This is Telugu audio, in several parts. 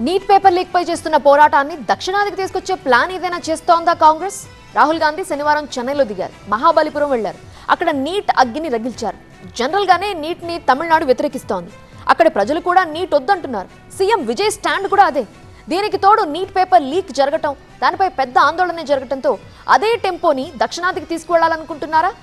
నీట్ పేపర్ లీక్ పై చేస్తున్న పోరాటాన్ని దక్షిణాదికి తీసుకొచ్చే ప్లాన్ ఏదైనా చేస్తోందా కాంగ్రెస్? రాహుల్ గాంధీ శనివారం చెన్నైలో దిగారు, మహాబలిపురం వెళ్లారు. అక్కడ నీట్ అగ్గిని రగిల్చారు. జనరల్ గానే నీట్ ని తమిళనాడు వ్యతిరేకిస్తోంది. అక్కడ ప్రజలు కూడా నీట్ వద్దంటున్నారు. సీఎం విజయ్ స్టాండ్ కూడా అదే. దీనికి తోడు నీట్ పేపర్ లీక్ జరగటం, దానిపై పెద్ద ఆందోళన జరగటంతో అదే టెంపోని దక్షిణాదికి తీసుకువెళ్లాలనుకుంటున్నారా?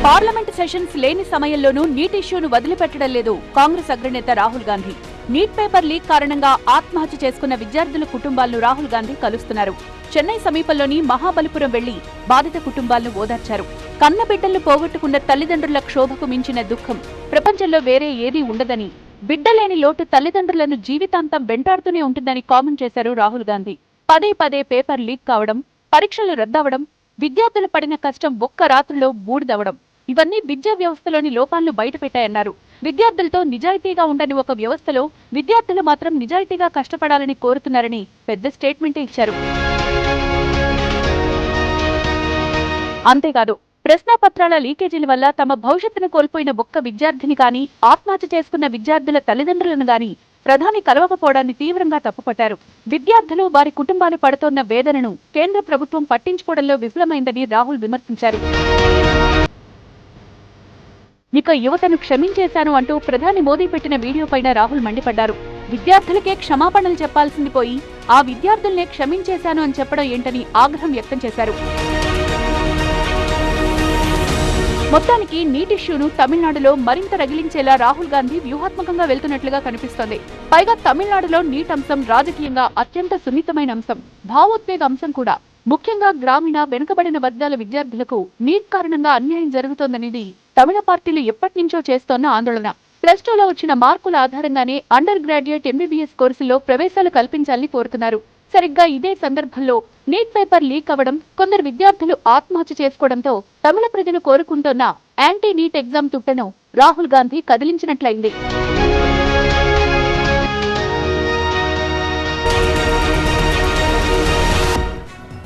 పార్లమెంట్ సెషన్స్ లేని సమయంలోనూ నీట్ ఇష్యూను వదిలిపెట్టడం లేదు కాంగ్రెస్ అగ్రనేత Rahul Gandhi. Neat paper leak కారణంగా ఆత్మహత్య చేసుకున్న విద్యార్థుల కుటుంబాలను రాహుల్ గాంధీ కలుస్తున్నారు. చెన్నై సమీపంలోని మహాబలిపురం వెళ్లి బాధిత కుటుంబాలను ఓదార్చారు. కన్నబిడ్డలను పోగొట్టుకున్న తల్లిదండ్రుల క్షోభకు మించిన దుఃఖం ప్రపంచంలో వేరే ఏదీ ఉండదని, బిడ్డలేని లోటు తల్లిదండ్రులను జీవితాంతం వెంటాడుతూనే ఉంటుందని కామెంట్ చేశారు రాహుల్ గాంధీ. పదే పదే పేపర్ లీక్ కావడం, పరీక్షలు రద్దవడం, విద్యార్థులు పడిన కష్టం ఒక్క రాత్రిలో బూడిదవడం, ఇవన్నీ విద్యా వ్యవస్థలోని లోపాలను బయటపెట్టాయన్నారు. విద్యార్థులతో నిజాయితీగా ఉండని ఒక వ్యవస్థలో విద్యార్థులు మాత్రం నిజాయితీగా కష్టపడాలని కోరుతున్నారని పెద్ద స్టేట్మెంట్ ఇచ్చారు. అంతేకాదు, ప్రశ్నాపత్రాల లీకేజీల వల్ల తమ భవిష్యత్తును కోల్పోయిన ఒక్క విద్యార్థిని గాని, ఆత్మహత్య చేసుకున్న విద్యార్థుల తల్లిదండ్రులను గాని ప్రధాని కలవకపోవడాన్ని తీవ్రంగా తప్పుపట్టారు. విద్యార్థులు, వారి కుటుంబాలు పడుతోన్న వేదనను కేంద్ర ప్రభుత్వం పట్టించుకోవడంలో విఫలమైందని రాహుల్ విమర్శించారు. ఇక యువతను క్షమించేశాను అంటూ ప్రధాని మోదీ పెట్టిన వీడియోపైన రాహుల్ మండిపడ్డారు. విద్యార్థులకే క్షమాపణలు చెప్పాల్సింది పోయి ఆ విద్యార్థుల్నే క్షమించేశాను అని చెప్పడం ఏంటని ఆగ్రహం వ్యక్తం చేశారు. మొత్తానికి నీట్ ఇష్యూను తమిళనాడులో మరింత రగిలించేలా రాహుల్ గాంధీ వ్యూహాత్మకంగా వెళ్తున్నట్లుగా కనిపిస్తోంది. పైగా తమిళనాడులో నీట్ అంశం రాజకీయంగా అత్యంత సున్నితమైన అంశం, భావోద్వేగ అంశం కూడా. ముఖ్యంగా గ్రామీణ, వెనుకబడిన వర్గాల విద్యార్థులకు నీట్ కారణంగా అన్యాయం జరుగుతోందనేది తమిళ పార్టీలు ఎప్పటినుంచో చేస్తోన్న ఆందోళన. +2లో వచ్చిన మార్కుల ఆధారంగానే అండర్ గ్రాడ్యుయేట్ MBBS కోర్సుల్లో ప్రవేశాలు కల్పించాలని కోరుతున్నారు. సరిగ్గా ఇదే సందర్భంలో నీట్ పేపర్ లీక్ అవ్వడం, కొందరు విద్యార్థులు ఆత్మహత్య చేసుకోవడంతో తమిళ ప్రజలు కోరుకుంటోన్న యాంటీ నీట్ ఎగ్జామ్ తుట్టను రాహుల్ గాంధీ కదిలించినట్లయింది.